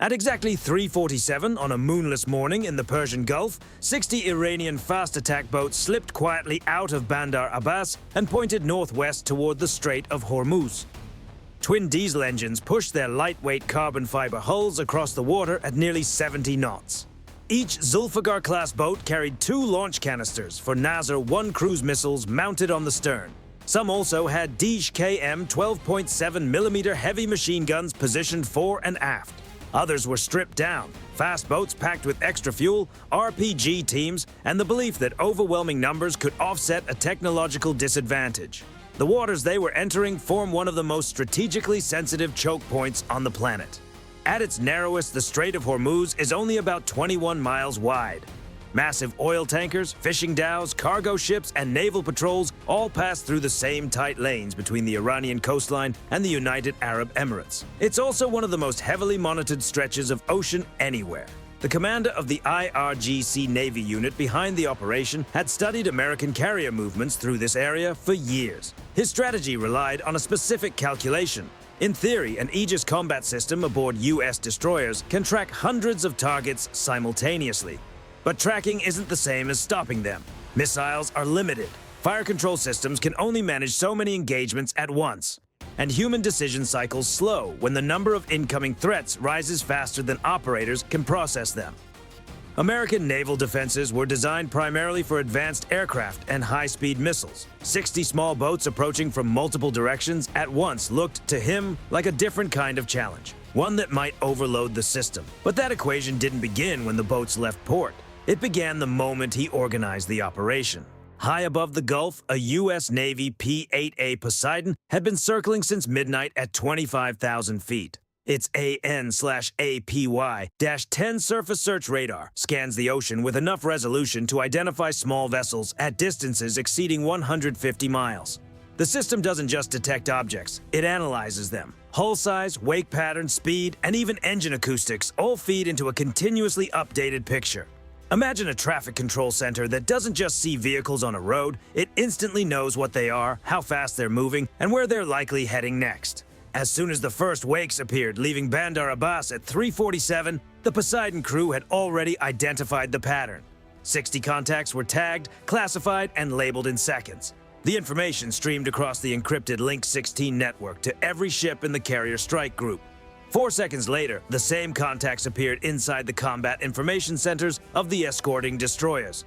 At exactly 3:47 on a moonless morning in the Persian Gulf, 60 Iranian fast attack boats slipped quietly out of Bandar Abbas and pointed northwest toward the Strait of Hormuz. Twin diesel engines pushed their lightweight carbon fiber hulls across the water at nearly 70 knots. Each Zulfiqar-class boat carried 2 launch canisters for Nasr-1 cruise missiles mounted on the stern. Some also had Dij KM 12.7mm heavy machine guns positioned fore and aft. Others were stripped down, fast boats packed with extra fuel, RPG teams, and the belief that overwhelming numbers could offset a technological disadvantage. The waters they were entering form one of the most strategically sensitive choke points on the planet. At its narrowest, the Strait of Hormuz is only about 21 miles wide. Massive oil tankers, fishing dhows, cargo ships, and naval patrols all pass through the same tight lanes between the Iranian coastline and the United Arab Emirates. It's also one of the most heavily monitored stretches of ocean anywhere. The commander of the IRGC Navy unit behind the operation had studied American carrier movements through this area for years. His strategy relied on a specific calculation. In theory, an Aegis combat system aboard U.S. destroyers can track hundreds of targets simultaneously. But tracking isn't the same as stopping them. Missiles are limited. Fire control systems can only manage so many engagements at once. And human decision cycles slow when the number of incoming threats rises faster than operators can process them. American naval defenses were designed primarily for advanced aircraft and high-speed missiles. 60 small boats approaching from multiple directions at once looked, to him, like a different kind of challenge, one that might overload the system. But that equation didn't begin when the boats left port. It began the moment he organized the operation. High above the Gulf, a U.S. Navy P-8A Poseidon had been circling since midnight at 25,000 feet. Its AN/APY-10 surface search radar scans the ocean with enough resolution to identify small vessels at distances exceeding 150 miles. The system doesn't just detect objects, it analyzes them. Hull size, wake pattern, speed, and even engine acoustics all feed into a continuously updated picture. Imagine a traffic control center that doesn't just see vehicles on a road, it instantly knows what they are, how fast they're moving, and where they're likely heading next. As soon as the first wakes appeared leaving Bandar Abbas at 3:47, the Poseidon crew had already identified the pattern. 60 contacts were tagged, classified, and labeled in seconds. The information streamed across the encrypted Link 16 network to every ship in the carrier strike group. 4 seconds later, the same contacts appeared inside the combat information centers of the escorting destroyers.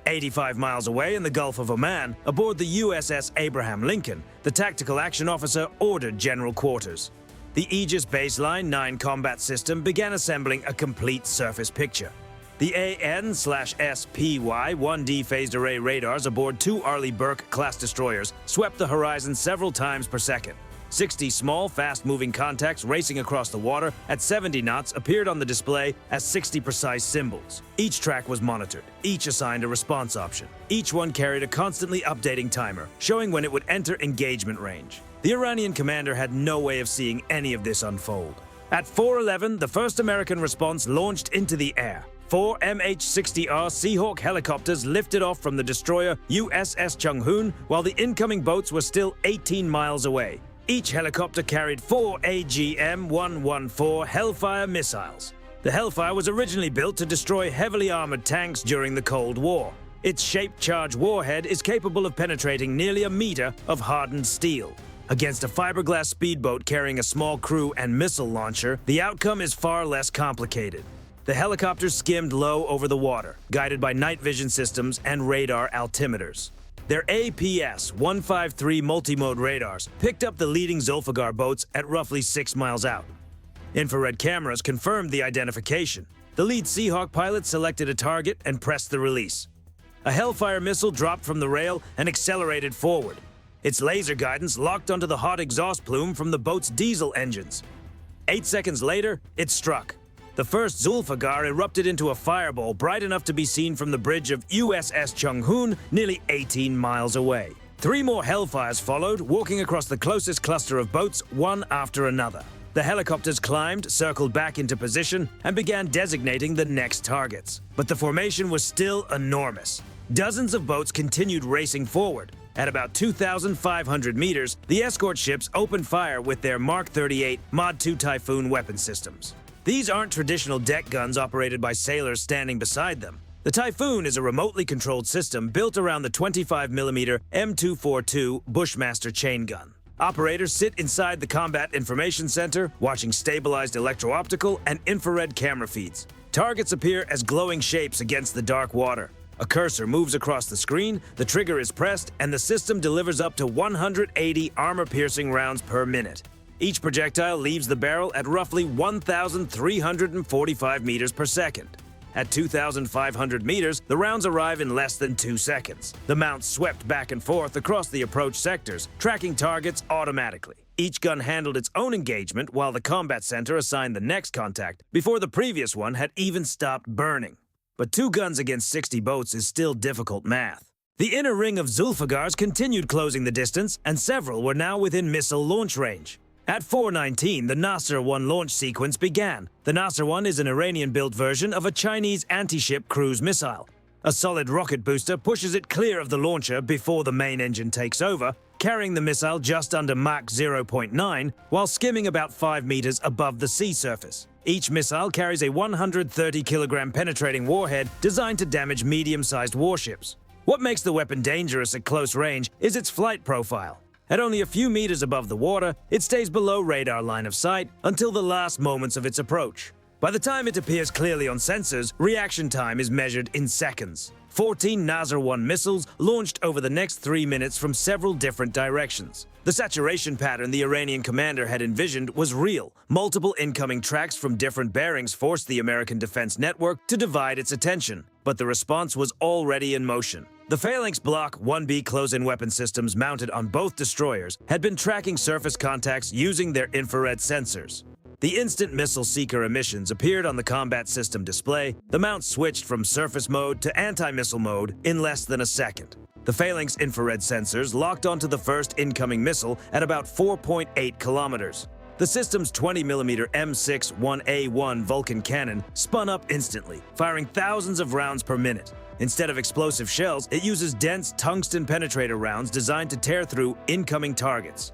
85 miles away in the Gulf of Oman, aboard the USS Abraham Lincoln, the tactical action officer ordered general quarters. The Aegis Baseline 9 combat system began assembling a complete surface picture. The AN/SPY-1D phased array radars aboard 2 Arleigh Burke-class destroyers swept the horizon several times per second. 60 small, fast-moving contacts racing across the water at 70 knots appeared on the display as 60 precise symbols. Each track was monitored, each assigned a response option. Each one carried a constantly updating timer, showing when it would enter engagement range. The Iranian commander had no way of seeing any of this unfold. At 4:11, the first American response launched into the air. 4 MH-60R Seahawk helicopters lifted off from the destroyer USS Chung-hoon while the incoming boats were still 18 miles away. Each helicopter carried 4 AGM-114 Hellfire missiles. The Hellfire was originally built to destroy heavily armored tanks during the Cold War. Its shaped charge warhead is capable of penetrating nearly a meter of hardened steel. Against a fiberglass speedboat carrying a small crew and missile launcher, the outcome is far less complicated. The helicopters skimmed low over the water, guided by night vision systems and radar altimeters. Their APS-153 multimode radars picked up the leading Zulfiqar boats at roughly 6 miles out. Infrared cameras confirmed the identification. The lead Seahawk pilot selected a target and pressed the release. A Hellfire missile dropped from the rail and accelerated forward. Its laser guidance locked onto the hot exhaust plume from the boat's diesel engines. 8 seconds later, it struck. The first Zulfiqar erupted into a fireball bright enough to be seen from the bridge of USS Chung-hoon, nearly 18 miles away. 3 more Hellfires followed, walking across the closest cluster of boats, one after another. The helicopters climbed, circled back into position, and began designating the next targets. But the formation was still enormous. Dozens of boats continued racing forward. At about 2,500 meters, the escort ships opened fire with their Mark 38 Mod 2 Typhoon weapon systems. These aren't traditional deck guns operated by sailors standing beside them. The Typhoon is a remotely controlled system built around the 25mm M242 Bushmaster chain gun. Operators sit inside the Combat Information Center, watching stabilized electro-optical and infrared camera feeds. Targets appear as glowing shapes against the dark water. A cursor moves across the screen, the trigger is pressed, and the system delivers up to 180 armor-piercing rounds per minute. Each projectile leaves the barrel at roughly 1,345 meters per second. At 2,500 meters, the rounds arrive in less than 2 seconds. The mount's swept back and forth across the approach sectors, tracking targets automatically. Each gun handled its own engagement while the combat center assigned the next contact before the previous one had even stopped burning. But 2 guns against 60 boats is still difficult math. The inner ring of Zulfigars continued closing the distance, and several were now within missile launch range. At 4:19, the Nasser-1 launch sequence began. The Nasser-1 is an Iranian-built version of a Chinese anti-ship cruise missile. A solid rocket booster pushes it clear of the launcher before the main engine takes over, carrying the missile just under Mach 0.9 while skimming about 5 meters above the sea surface. Each missile carries a 130-kilogram penetrating warhead designed to damage medium-sized warships. What makes the weapon dangerous at close range is its flight profile. At only a few meters above the water, it stays below radar line of sight until the last moments of its approach. By the time it appears clearly on sensors, reaction time is measured in seconds. 14 Nasser-1 missiles launched over the next 3 minutes from several different directions. The saturation pattern the Iranian commander had envisioned was real. Multiple incoming tracks from different bearings forced the American defense network to divide its attention, but the response was already in motion. The Phalanx Block 1B close-in weapon systems mounted on both destroyers had been tracking surface contacts using their infrared sensors. The instant missile seeker emissions appeared on the combat system display. The mount switched from surface mode to anti-missile mode in less than a second. The Phalanx infrared sensors locked onto the first incoming missile at about 4.8 kilometers. The system's 20mm M6 1A1 Vulcan cannon spun up instantly, firing thousands of rounds per minute. Instead of explosive shells, it uses dense tungsten penetrator rounds designed to tear through incoming targets.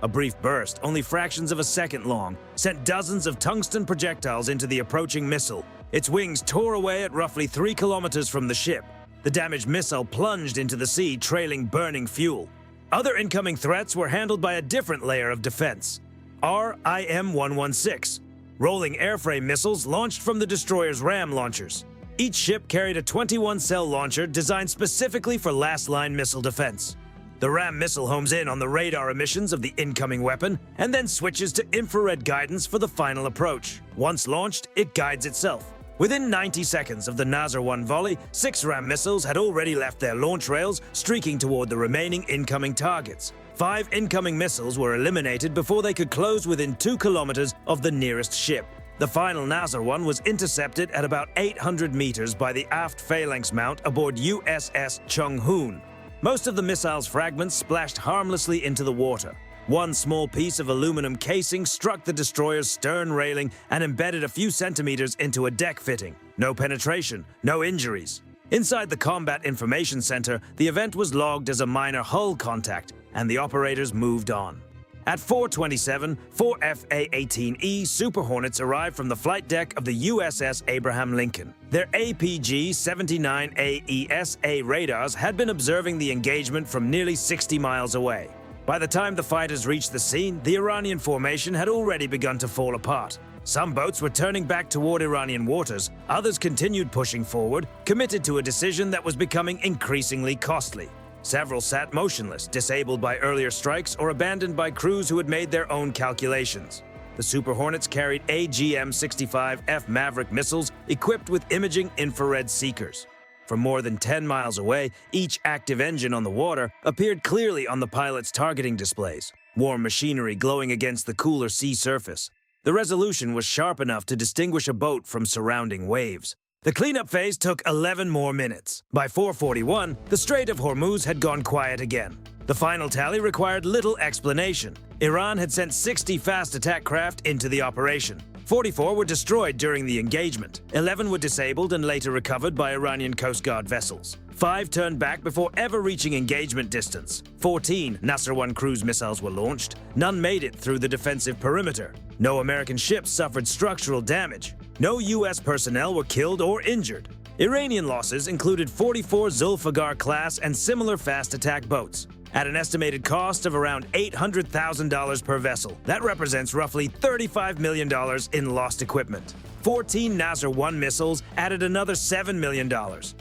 A brief burst, only fractions of a second long, sent dozens of tungsten projectiles into the approaching missile. Its wings tore away at roughly 3 kilometers from the ship. The damaged missile plunged into the sea, trailing burning fuel. Other incoming threats were handled by a different layer of defense. RIM-116, rolling airframe missiles launched from the destroyer's ram launchers. Each ship carried a 21-cell launcher designed specifically for last-line missile defense. The ram missile homes in on the radar emissions of the incoming weapon and then switches to infrared guidance for the final approach. Once launched, it guides itself. Within 90 seconds of the Nasser-1 volley, 6 ram missiles had already left their launch rails, streaking toward the remaining incoming targets. 5 incoming missiles were eliminated before they could close within 2 kilometers of the nearest ship. The final Nasser-1 was intercepted at about 800 meters by the aft phalanx mount aboard USS Chung-Hoon. Most of the missile's fragments splashed harmlessly into the water. One small piece of aluminum casing struck the destroyer's stern railing and embedded a few centimeters into a deck fitting. No penetration, no injuries. Inside the Combat Information Center, the event was logged as a minor hull contact, and the operators moved on. At 4:27, 4 FA-18E Super Hornets arrived from the flight deck of the USS Abraham Lincoln. Their APG-79AESA radars had been observing the engagement from nearly 60 miles away. By the time the fighters reached the scene, the Iranian formation had already begun to fall apart. Some boats were turning back toward Iranian waters, others continued pushing forward, committed to a decision that was becoming increasingly costly. Several sat motionless, disabled by earlier strikes or abandoned by crews who had made their own calculations. The Super Hornets carried AGM-65F Maverick missiles equipped with imaging infrared seekers. From more than 10 miles away, each active engine on the water appeared clearly on the pilot's targeting displays, warm machinery glowing against the cooler sea surface. The resolution was sharp enough to distinguish a boat from surrounding waves. The cleanup phase took 11 more minutes. By 4:41, the Strait of Hormuz had gone quiet again. The final tally required little explanation. Iran had sent 60 fast attack craft into the operation. 44 were destroyed during the engagement. 11 were disabled and later recovered by Iranian Coast Guard vessels. 5 turned back before ever reaching engagement distance. 14 Nasser-1 cruise missiles were launched. None made it through the defensive perimeter. No American ships suffered structural damage. No U.S. personnel were killed or injured. Iranian losses included 44 Zulfiqar-class and similar fast attack boats. At an estimated cost of around $800,000 per vessel, that represents roughly $35 million in lost equipment. 14 Nasser-1 missiles added another $7 million.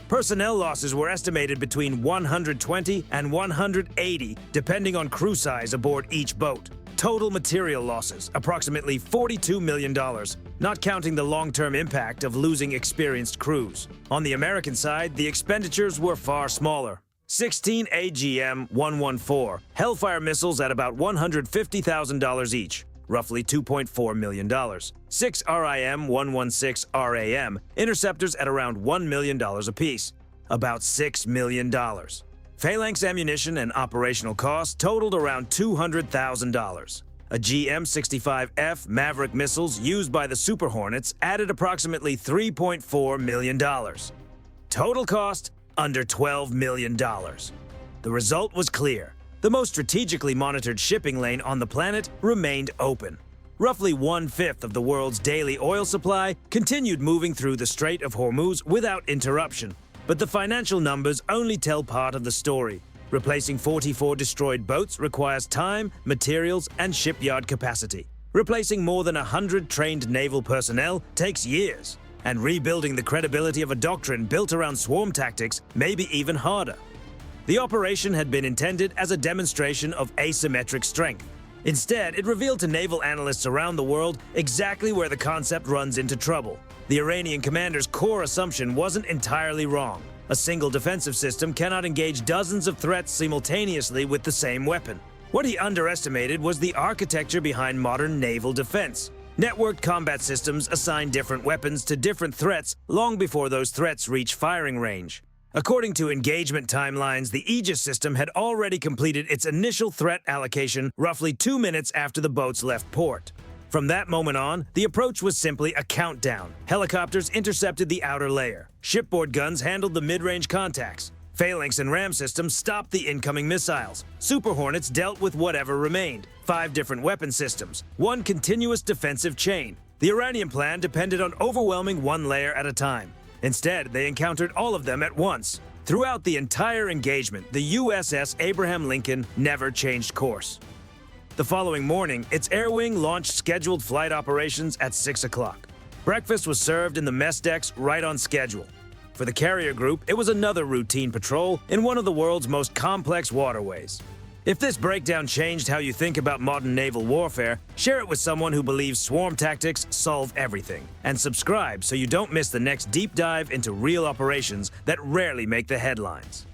Personnel losses were estimated between 120 and 180, depending on crew size aboard each boat. Total material losses, approximately $42 million, not counting the long-term impact of losing experienced crews. On the American side, the expenditures were far smaller. 16 AGM-114 Hellfire missiles at about $150,000 each, roughly $2.4 million. 6 RIM-116 RAM interceptors at around $1 million apiece, about $6 million. Phalanx ammunition and operational costs totaled around $200,000. A GM-65F Maverick missiles used by the Super Hornets added approximately $3.4 million. Total cost, under $12 million. The result was clear. The most strategically monitored shipping lane on the planet remained open. Roughly 1/5 of the world's daily oil supply continued moving through the Strait of Hormuz without interruption. But the financial numbers only tell part of the story. Replacing 44 destroyed boats requires time, materials, and shipyard capacity. Replacing more than 100 trained naval personnel takes years. And rebuilding the credibility of a doctrine built around swarm tactics may be even harder. The operation had been intended as a demonstration of asymmetric strength. Instead, it revealed to naval analysts around the world exactly where the concept runs into trouble. The Iranian commander's core assumption wasn't entirely wrong. A single defensive system cannot engage dozens of threats simultaneously with the same weapon. What he underestimated was the architecture behind modern naval defense. Networked combat systems assign different weapons to different threats long before those threats reach firing range. According to engagement timelines, the Aegis system had already completed its initial threat allocation roughly 2 minutes after the boats left port. From that moment on, the approach was simply a countdown. Helicopters intercepted the outer layer. Shipboard guns handled the mid-range contacts. Phalanx and ram systems stopped the incoming missiles. Super Hornets dealt with whatever remained. 5 different weapon systems, 1 continuous defensive chain. The Iranian plan depended on overwhelming 1 layer at a time. Instead, they encountered all of them at once. Throughout the entire engagement, the USS Abraham Lincoln never changed course. The following morning, its air wing launched scheduled flight operations at 6 o'clock. Breakfast was served in the mess decks right on schedule. For the carrier group, it was another routine patrol in one of the world's most complex waterways. If this breakdown changed how you think about modern naval warfare, share it with someone who believes swarm tactics solve everything. And subscribe so you don't miss the next deep dive into real operations that rarely make the headlines.